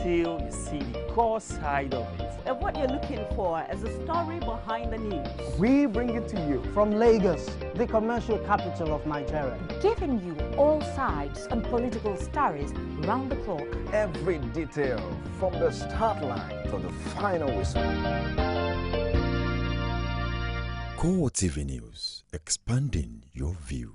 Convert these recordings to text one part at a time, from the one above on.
till you see the core side of it. And what you're looking for is the story behind the news. We bring it to you from Lagos, the commercial capital of Nigeria. Giving you all sides and political stories round the clock. Every detail from the start line to the final whistle. CoreTv News, expanding your view.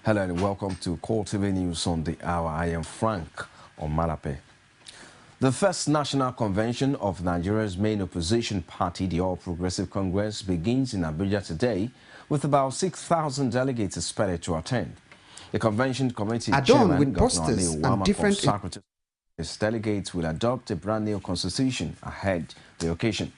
Hello and welcome to CoreTv News on the hour. I am Frank Omalape. The first national convention of Nigeria's main opposition party, the All Progressive Congress, begins in Abuja today with about 6,000 delegates expected to attend. The convention committee chairman, with Governor posters Ali and different Secretary, its delegates will adopt a brand new constitution at the occasion.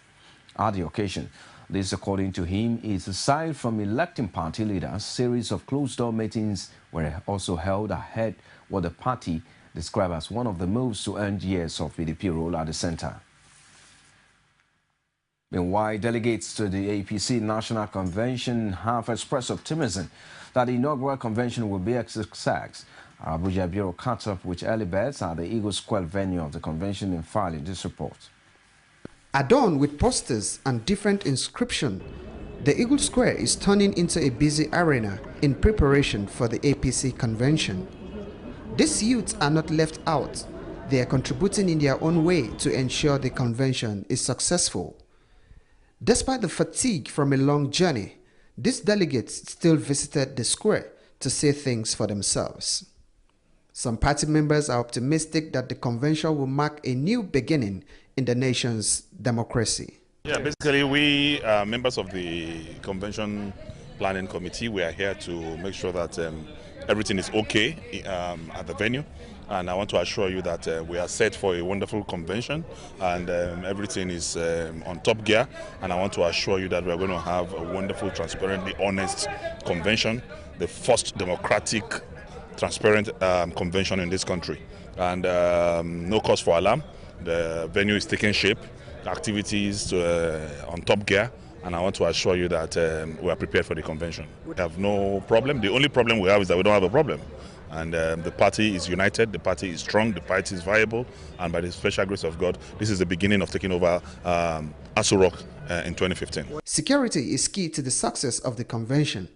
This, according to him, is aside from electing party leaders, a series of closed-door meetings were also held ahead what the party described as one of the moves to end years of PDP rule at the center. Meanwhile, delegates to the APC National Convention have expressed optimism that the inaugural convention will be a success. Abuja Bureau caught up with early birds at the Eagle Square venue of the convention in filing this report. Adorned with posters and different inscriptions, the Eagle Square is turning into a busy arena in preparation for the APC convention. These youths are not left out. They are contributing in their own way to ensure the convention is successful. Despite the fatigue from a long journey, these delegates still visited the square to see things for themselves. Some party members are optimistic that the convention will mark a new beginning in the nation's democracy. Yeah, basically we members of the convention planning committee, we are here to make sure that everything is okay at the venue, and I want to assure you that we are set for a wonderful convention, and everything is on top gear, and I want to assure you that we are going to have a wonderful, transparently honest convention, the first democratic, transparent convention in this country, and no cause for alarm. The venue is taking shape, activities on top gear, and I want to assure you that we are prepared for the convention. We have no problem. The only problem we have is that we don't have a problem. And the party is united, the party is strong, the party is viable, and by the special grace of God, this is the beginning of taking over Aso Rock in 2015. Security is key to the success of the convention,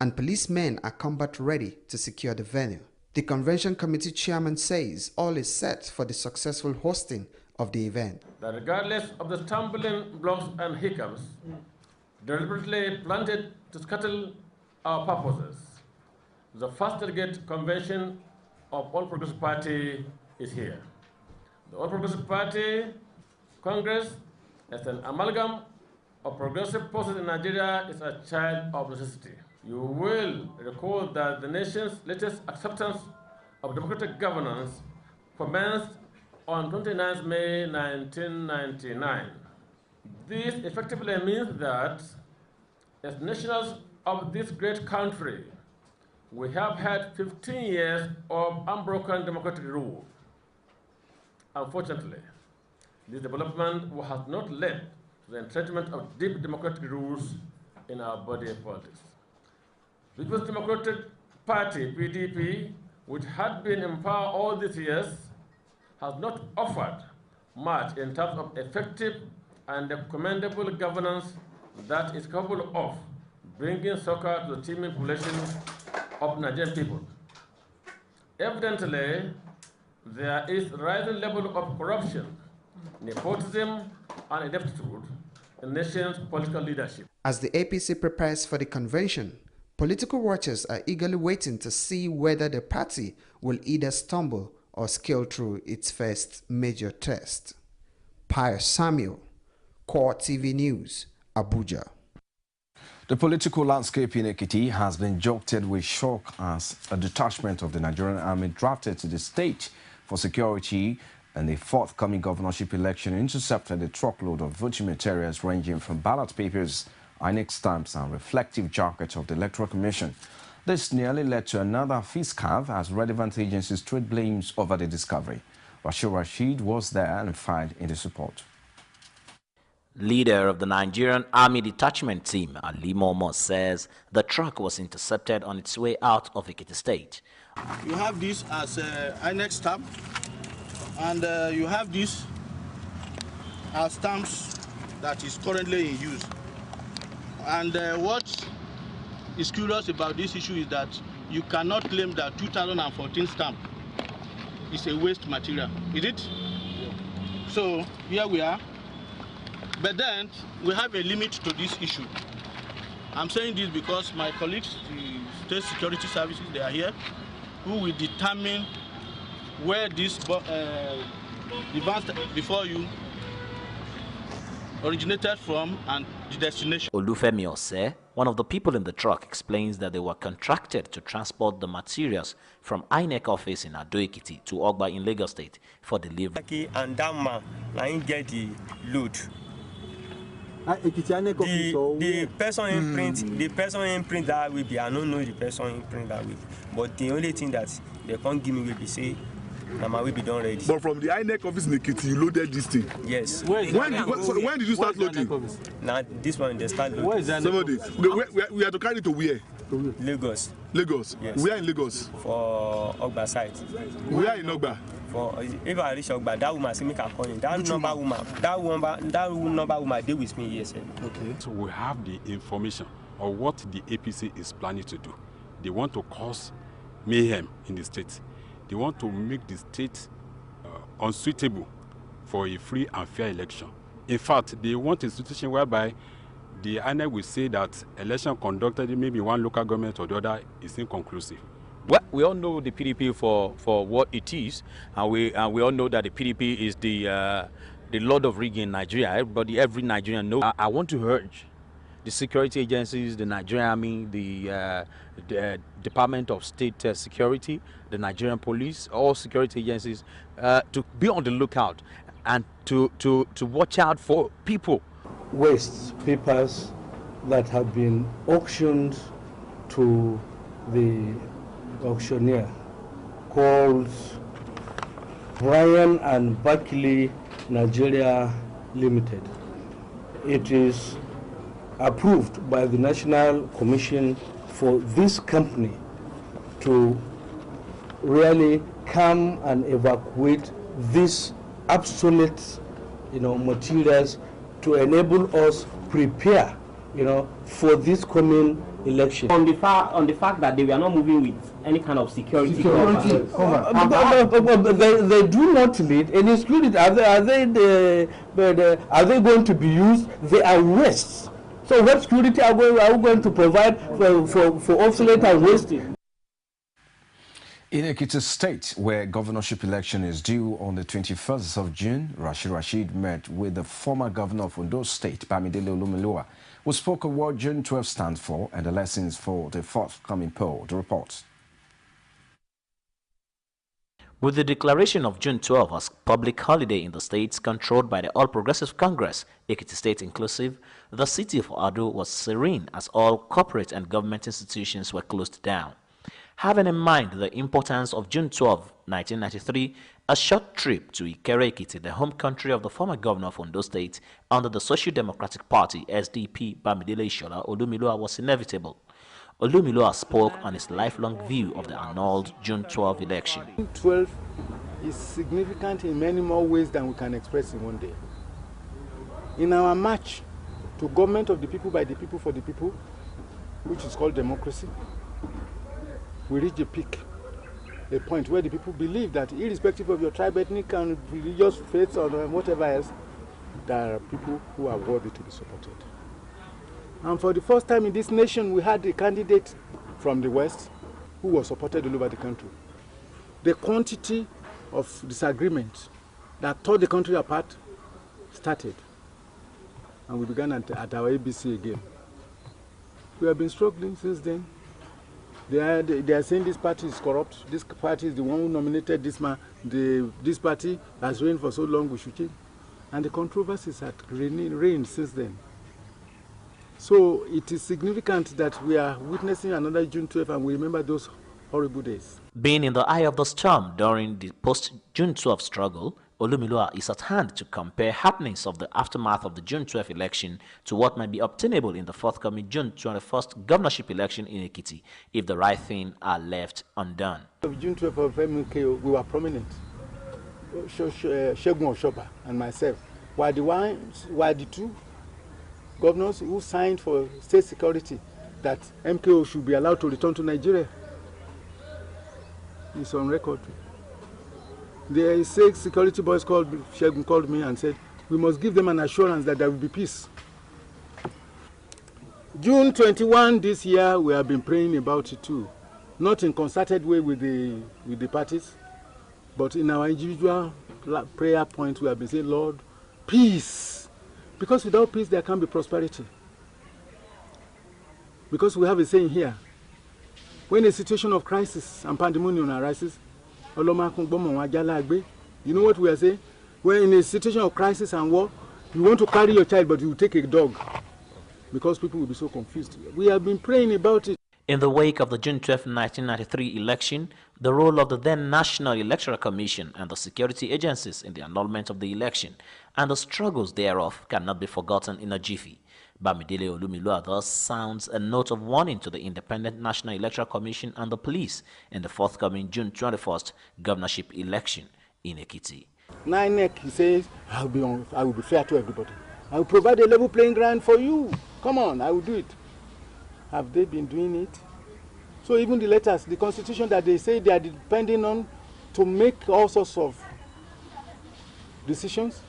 and policemen are combat ready to secure the venue. The convention committee chairman says all is set for the successful hosting of the event. That regardless of the stumbling blocks and hiccups deliberately planted to scuttle our purposes, the first delegate convention of All Progressive Party is here. The All Progressive Party Congress, as an amalgam of progressive forces in Nigeria, is a child of necessity. You will recall that the nation's latest acceptance of democratic governance commenced on 29 May 1999. This effectively means that as nationals of this great country, we have had 15 years of unbroken democratic rule. Unfortunately, this development has not led to the entrenchment of deep democratic rules in our body politics. The People's Democratic Party, PDP, which had been in power all these years, has not offered much in terms of effective and commendable governance that is capable of bringing succor to the teeming population of Nigerian people. Evidently, there is a rising level of corruption, nepotism, and ineptitude in the nation's political leadership. As the APC prepares for the convention, political watchers are eagerly waiting to see whether the party will either stumble or scale through its first major test. Pius Samuel, CoreTv News, Abuja. The political landscape in Ekiti has been jolted with shock as a detachment of the Nigerian army drafted to the state for security and the forthcoming governorship election intercepted a truckload of voting materials ranging from ballot papers, INEC stamps and reflective jackets of the Electoral Commission. This nearly led to another fist curve as relevant agencies trade blames over the discovery. Rashid was there and fired in the support. Leader of the Nigerian Army Detachment Team, Ali Momo, says the truck was intercepted on its way out of Ekiti State. You have this as INEC stamp, and you have this as stamps that is currently in use. And what is curious about this issue is that you cannot claim that 2014 stamp is a waste material, is it? Yeah. So here we are. But then we have a limit to this issue. I'm saying this because my colleagues, the state security services, they are here, who will determine where this device before you originated from and the destination. Olufemi Ose, one of the people in the truck, explains that they were contracted to transport the materials from INEC office in Ado-Ekiti to Ogba in Lagos State for delivery. And that man, I get the load. The person in print, that will be, I don't know the person in print that will be. But the only thing that they can't give me will be say, Nama will be done ready. But from the INEC office in Ekiti, you loaded this thing? Yes. When did you start loading? Now, this one, they start loading. Where is that? 7 days. We have to carry it to where? Lagos. Lagos? Yes. Where in Lagos? For Ogba site. Where in Ogba? For if I reach Ogba, that woman see me can call in. That number woman deal with me, yes. Okay. So we have the information of what the APC is planning to do. They want to cause mayhem in the state. They want to make the state unsuitable for a free and fair election. In fact, they want a situation whereby the INEC will say that election conducted in maybe one local government or the other is inconclusive. Well, we all know the PDP for what it is, and we all know that the PDP is the Lord of rigging in Nigeria. Every Nigerian knows. I want to urge the security agencies, the Nigerian Army, the Department of State Security, the Nigerian Police, all security agencies to be on the lookout and to watch out for people. Waste papers that have been auctioned to the auctioneer called Brian and Buckley Nigeria Limited. It is approved by the National Commission for this company to really come and evacuate these obsolete, materials to enable us prepare, for this coming election. On the fact that they were not moving with any kind of security cover. They do not need any security. Are they going to be used? They are wastes. So what security are we going to provide for obsolete and waste? In Ekiti State, where governorship election is due on the 21st of June, Rashid met with the former governor of Ondo State, Bamidele Olumilua, who spoke of what June 12 stands for and the lessons for the forthcoming poll. The report. With the declaration of June 12 as public holiday in the states controlled by the All Progressive Congress, Ekiti State inclusive, the city of Ado was serene as all corporate and government institutions were closed down. Having in mind the importance of June 12, 1993, a short trip to Ikere Ekiti, the home country of the former governor of Ondo State under the Social Democratic Party, SDP, Bamidele Ishola Olumilua, was inevitable. Olumilua spoke on his lifelong view of the annulled June 12 election. June 12 is significant in many more ways than we can express in one day. In our march to government of the people, by the people, for the people, which is called democracy, we reach a peak, a point where the people believe that irrespective of your tribe, ethnic and religious faith or whatever else, there are people who are worthy to be supported. And for the first time in this nation, we had a candidate from the West who was supported all over the country. The quantity of disagreement that tore the country apart started. And we began at our ABC again. We have been struggling since then. They are saying this party is corrupt. This party is the one who nominated this man. This party has reigned for so long, we should change. And the controversies had reigned since then. So it is significant that we are witnessing another June 12, and we remember those horrible days. Being in the eye of the storm during the post-June 12 struggle, Olumilua is at hand to compare happenings of the aftermath of the June 12 election to what might be obtainable in the forthcoming June 21st governorship election in Ekiti if the right thing are left undone. June 12 of MKO, we were prominent. Shegun Oshoba and myself were the two governors who signed for state security that MKO should be allowed to return to Nigeria. It's on record. The 6 security boys Shegun called me and said, we must give them an assurance that there will be peace. June 21 this year, we have been praying about it too. Not in concerted way with the parties, but in our individual prayer point, we have been saying, Lord, peace. Because without peace, there can't be prosperity. Because we have a saying here, when a situation of crisis and pandemonium arises, you know what we are saying? When in a situation of crisis and war, you want to carry your child, but you take a dog. Because people will be so confused. We have been praying about it. In the wake of the June 12, 1993 election, the role of the then National Electoral Commission and the security agencies in the annulment of the election and the struggles thereof cannot be forgotten in a jiffy. Bamidele Olumilua thus sounds a note of warning to the Independent National Electoral Commission and the police in the forthcoming June 21st governorship election in Ekiti. NINEC, he says, I will be fair to everybody. I will provide a level playing ground for you. Come on, I will do it. Have they been doing it? So even the letters, the constitution that they say they are depending on to make all sorts of decisions,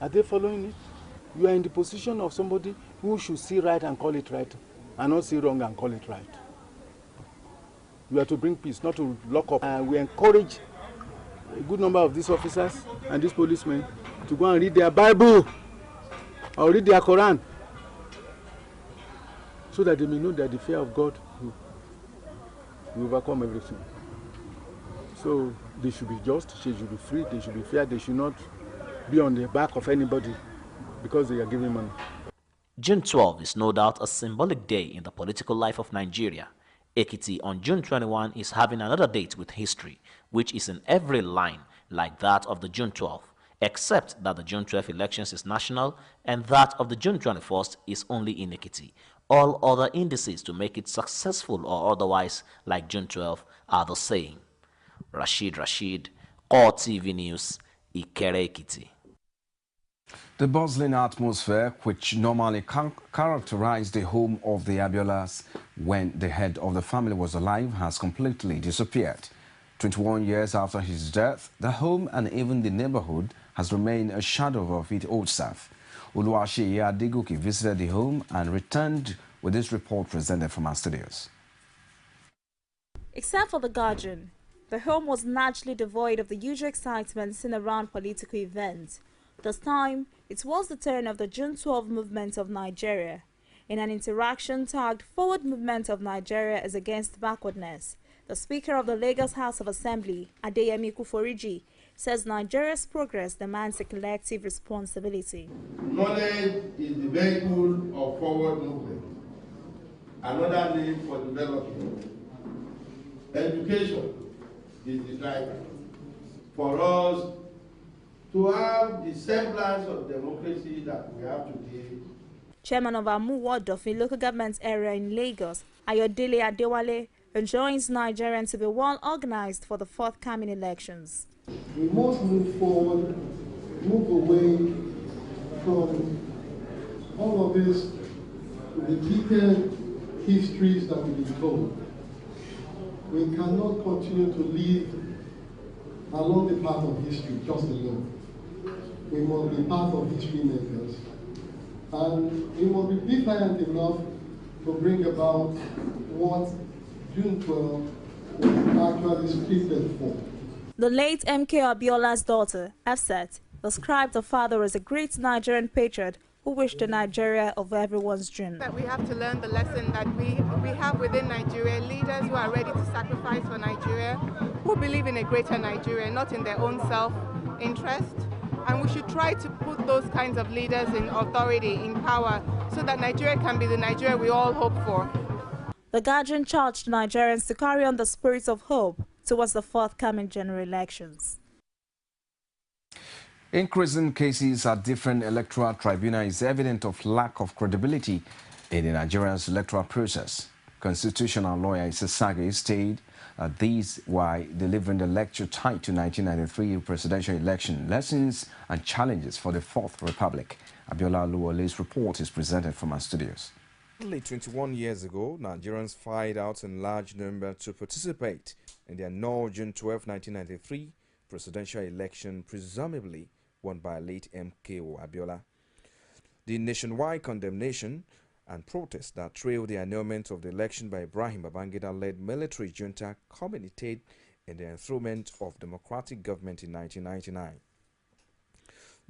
are they following it? You are in the position of somebody who should see right and call it right, and not see wrong and call it right. You are to bring peace, not to lock up. We encourage a good number of these officers and these policemen to go and read their Bible or read their Quran, so that they may know that the fear of God will overcome everything. So they should be just, they should be free, they should be fair, they should not be on the back of anybody because they are giving money. June 12 is no doubt a symbolic day in the political life of Nigeria. Ekiti on June 21 is having another date with history, which is in every line like that of the June 12, except that the June 12 elections is national and that of the June 21st is only in Ekiti. All other indices to make it successful or otherwise like June 12 are the same. Rashid, CoreTv News, Ikere Ekiti. The bustling atmosphere, which normally characterized the home of the Abiolas when the head of the family was alive, has completely disappeared. 21 years after his death, the home and even the neighborhood has remained a shadow of its old self. Oluwaseyi Adegoke visited the home and returned with this report presented from our studios. Except for the garden, the home was largely devoid of the usual excitement seen around political events. This time, it was the turn of the June 12 movement of Nigeria. In an interaction tagged Forward Movement of Nigeria is Against Backwardness, the Speaker of the Lagos House of Assembly, Adeyemi Kuforiji, says Nigeria's progress demands a collective responsibility. Knowledge is the vehicle of forward movement, another name for development. Education is the driver. For us to have the semblance of democracy that we have today. Chairman of Amu Ward of a local government area in Lagos, Ayodele Adewale, enjoins Nigerians to be well organized for the forthcoming elections. We must move forward, move away from all of these repeated histories that we've been told. We cannot continue to live along the path of history just alone. We must be part of history makers. And we must be defiant enough to bring about what June 12 was actually scripted for. The late MK Abiola's daughter, Efset, described her father as a great Nigerian patriot who wished a Nigeria of everyone's dream. That we have to learn the lesson that we have within Nigeria, leaders who are ready to sacrifice for Nigeria, who believe in a greater Nigeria, not in their own self-interest. And we should try to put those kinds of leaders in authority, in power, so that Nigeria can be the Nigeria we all hope for. The Guardian charged Nigerians to carry on the spirit of hope towards the forthcoming general elections. Increasing cases at different electoral tribunals is evident of lack of credibility in the Nigerian electoral process. Constitutional lawyer Issa Sage stated these while delivering the lecture tied to 1993 presidential election, lessons and challenges for the Fourth Republic. Abiola Oluwole's report is presented from our studios. Only 21 years ago, Nigerians filed out in large number to participate in the annual June 12, 1993 presidential election, presumably won by late MKO Abiola. The nationwide condemnation and protests that trailed the annulment of the election by Ibrahim Babangida-led military junta culminated in the enthronement of democratic government in 1999.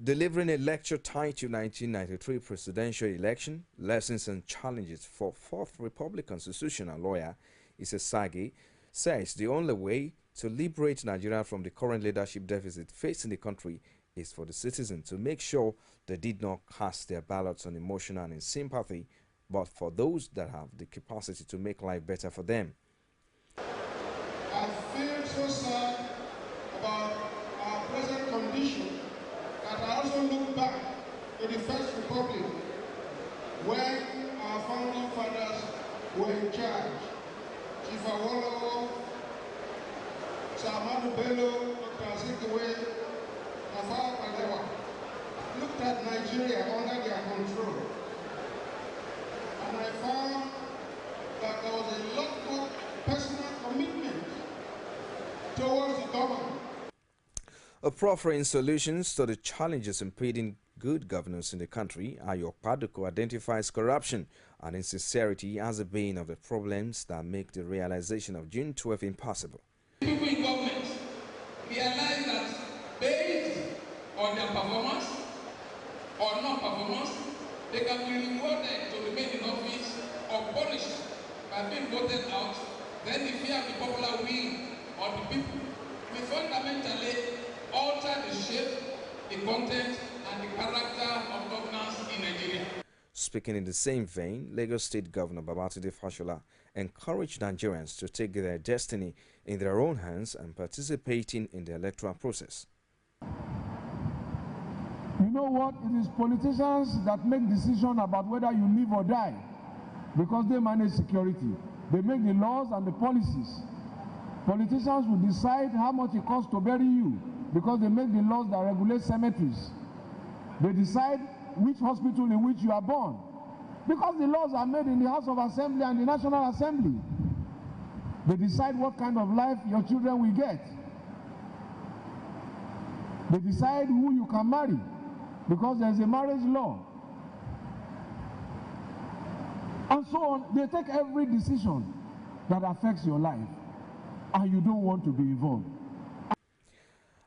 Delivering a lecture tied to 1993 presidential election, lessons and challenges for Fourth Republic constitutional lawyer Issa Sage says the only way to liberate Nigeria from the current leadership deficit facing the country is for the citizens to make sure they did not cast their ballots on emotion and in sympathy, but for those that have the capacity to make life better for them. I feel so sad about our present condition that I also look back to the First Republic when our founding fathers were in charge. Chief Awolowo, Sir Ahmadu Bello, Dr. Azikiwe, Tafawa Balewa looked at Nigeria under their control. And I found that there was a lot more personal commitment towards the government. Proffering solutions to the challenges impeding good governance in the country, Ayo Paduko identifies corruption and insincerity as the bane of the problems that make the realization of June 12 impossible. People in government realize that based on their performance or non-performance, they can be rewarded to remain in office or punished by being voted out. Then the fear of the popular will of the people will fundamentally alter the shape, the content, and the character of governance in Nigeria. Speaking in the same vein, Lagos State Governor Babatunde Fashola encouraged Nigerians to take their destiny in their own hands and participating in the electoral process. You know what? It is politicians that make decisions about whether you live or die because they manage security. They make the laws and the policies. Politicians will decide how much it costs to bury you because they make the laws that regulate cemeteries. They decide which hospital in which you are born because the laws are made in the House of Assembly and the National Assembly. They decide what kind of life your children will get. They decide who you can marry because there's a marriage law. And so on. They take every decision that affects your life, and you don't want to be involved.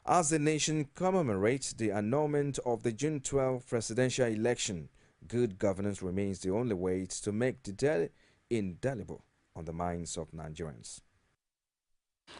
As the nation commemorates the annulment of the June 12 presidential election, good governance remains the only way to make the day indelible on the minds of Nigerians.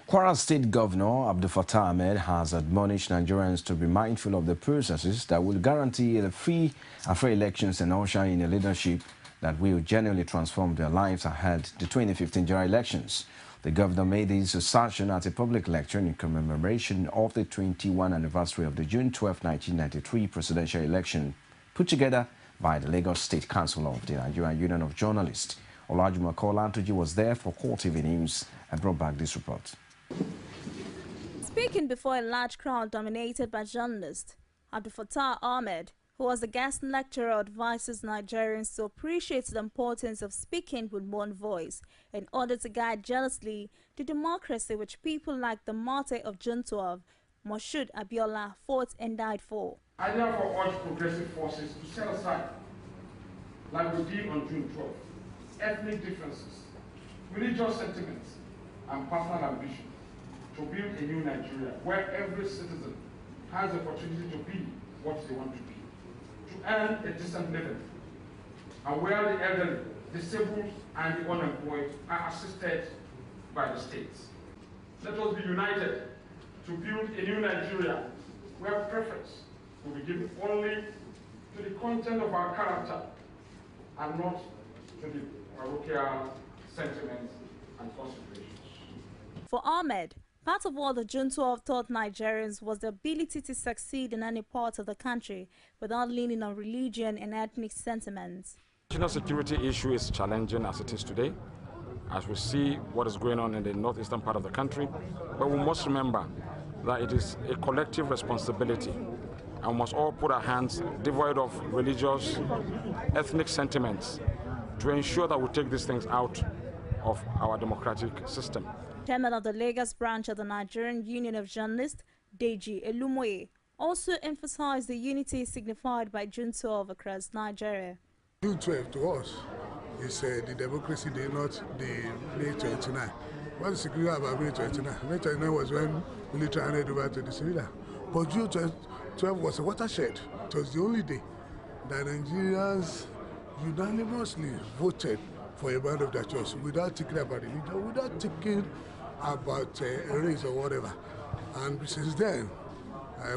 Kwara State Governor Abdul Fattah Ahmed has admonished Nigerians to be mindful of the processes that will guarantee the free and fair elections and usher in a leadership that will genuinely transform their lives ahead the 2015 general elections. The governor made this assertion at a public lecture in commemoration of the 21st anniversary of the June 12, 1993 presidential election put together by the Lagos State Council of the Nigerian Union of Journalists. Olajuma Kolantuji was there for CoreTv News and brought back this report. Speaking before a large crowd dominated by journalists, Abdul Fattah Ahmed, who was a guest lecturer, advises Nigerians to appreciate the importance of speaking with one voice in order to guide jealously the democracy which people like the martyr of June 12, Moshood Abiola, fought and died for. I therefore urge progressive forces to set aside, like we did on June 12, ethnic differences, religious sentiments, and personal ambition to build a new Nigeria where every citizen has the opportunity to be what they want to be, to earn a decent living, and where the elderly, disabled, and the unemployed are assisted by the states. Let us be united to build a new Nigeria where preference will be given only to the content of our character and not to the parochial sentiments and considerations. For Ahmed, part of what the June 12 taught Nigerians was the ability to succeed in any part of the country without leaning on religion and ethnic sentiments. The national security issue is challenging as it is today, as we see what is going on in the northeastern part of the country. But we must remember that it is a collective responsibility, and we must all put our hands devoid of religious, ethnic sentiments to ensure that we take these things out of our democratic system. Chairman of the Lagos branch of the Nigerian Union of Journalists, Deji Elumoye, also emphasized the unity signified by June 12 across Nigeria. June 12 to us is the democracy day, not the May 29. What's the security about May 29? May 29 was when military handed over to the civilian. But June 12 was a watershed. It was the only day that Nigerians unanimously voted for a man of their choice without thinking about religion, without thinking about race or whatever. And since then,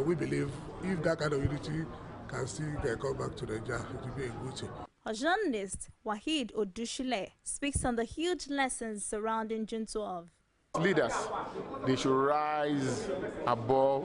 we believe if that kind of unity can still come back to Nigeria, it will be a good thing. A journalist, Wahid Odushile, speaks on the huge lessons surrounding June 12. Leaders, they should rise above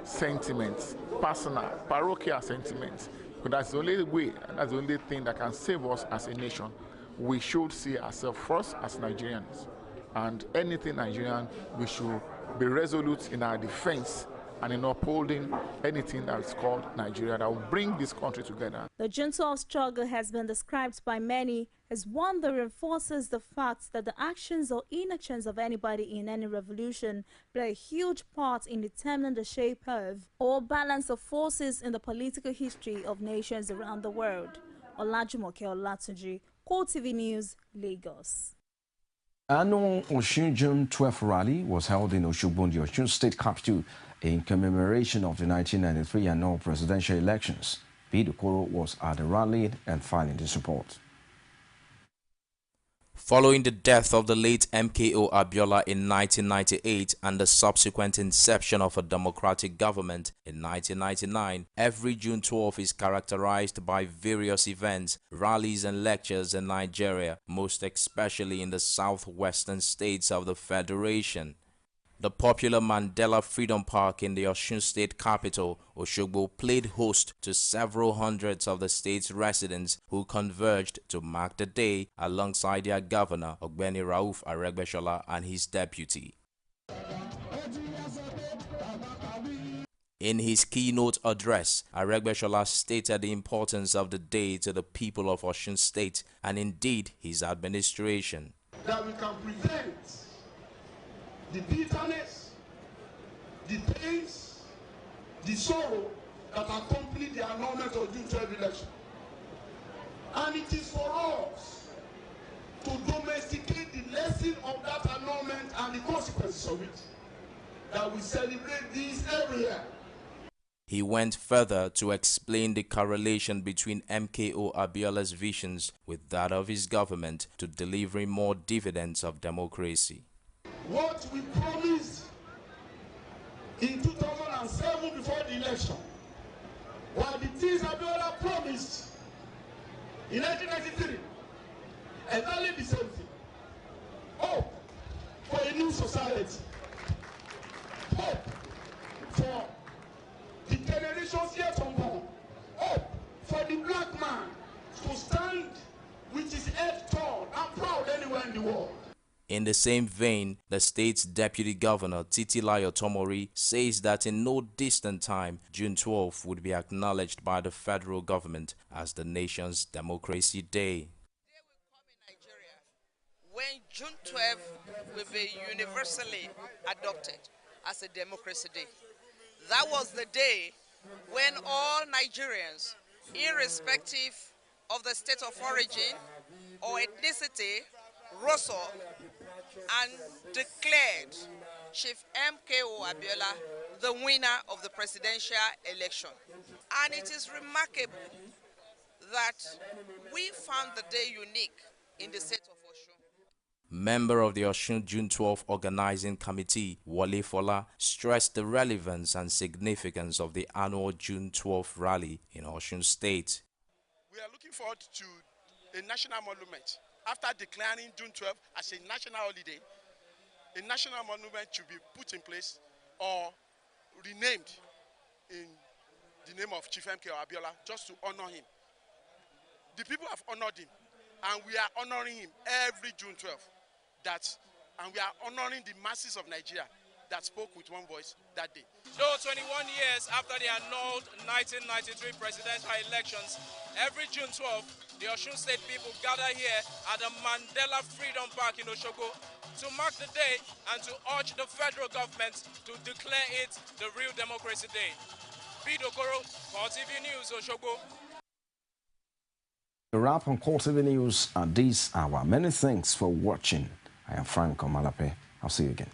sentiments, personal, parochial sentiments. But that's the only way, and that's the only thing that can save us as a nation. We should see ourselves first as Nigerians. And anything Nigerian, we should be resolute in our defense and in upholding anything that is called Nigeria that will bring this country together. The June 12 struggle has been described by many as one that reinforces the fact that the actions or inactions of anybody in any revolution play a huge part in determining the shape of or balance of forces in the political history of nations around the world. Olajumoke Olatunji, CoreTv News, Lagos. Annual Osun June 12 rally was held in Osogbo, the Osun State capital, in commemoration of the 1993 annual presidential elections. P. Okoro was at the rally and filing the support. Following the death of the late MKO Abiola in 1998 and the subsequent inception of a democratic government in 1999, every June 12 is characterized by various events, rallies and lectures in Nigeria, most especially in the southwestern states of the Federation. The popular Mandela Freedom Park in the Osun State capital, Osogbo, played host to several hundreds of the state's residents who converged to mark the day alongside their governor, Ogbeni Rauf Aregbesola, and his deputy. In his keynote address, Aregbesola stated the importance of the day to the people of Osun State and indeed his administration. That we can prevent the bitterness, the pains, the sorrow that accompany the annulment of June 12 election. And it is for us to domesticate the lesson of that annulment and the consequences of it, that we celebrate this every year. He went further to explain the correlation between MKO Abiola's visions with that of his government to delivering more dividends of democracy. What we promised in 2007 before the election were the things Abiola promised in 1993. Exactly the same thing. Hope for a new society. Hope for the generations yet unborn. Hope for the black man to stand with his head tall and proud anywhere in the world. In the same vein, the state's deputy governor, Titilayo Tomori, says that in no distant time, June 12 would be acknowledged by the federal government as the nation's Democracy Day. When June 12 will be universally adopted as a Democracy Day. That was the day when all Nigerians, irrespective of the state of origin or ethnicity, rose up and declared Chief MKO Abiola the winner of the presidential election. And it is remarkable that we found the day unique in the state of Osun. Member of the Osun June 12 Organizing Committee, Wale Fola, stressed the relevance and significance of the annual June 12 rally in Osun State. We are looking forward to a national monument after declaring June 12th as a national holiday, a national monument should be put in place or renamed in the name of Chief MK Abiola, just to honor him. The people have honored him, and we are honoring him every June 12th. And we are honoring the masses of Nigeria that spoke with one voice that day. So 21 years after the annulled 1993 presidential elections, every June 12th, the Osun State people gather here at the Mandela Freedom Park in Osogbo to mark the day and to urge the federal government to declare it the real Democracy Day. Pete Okoro, CoreTv News, Osogbo. A wrap on CoreTv News at this hour. Many thanks for watching. I am Frank Omalape. I'll see you again.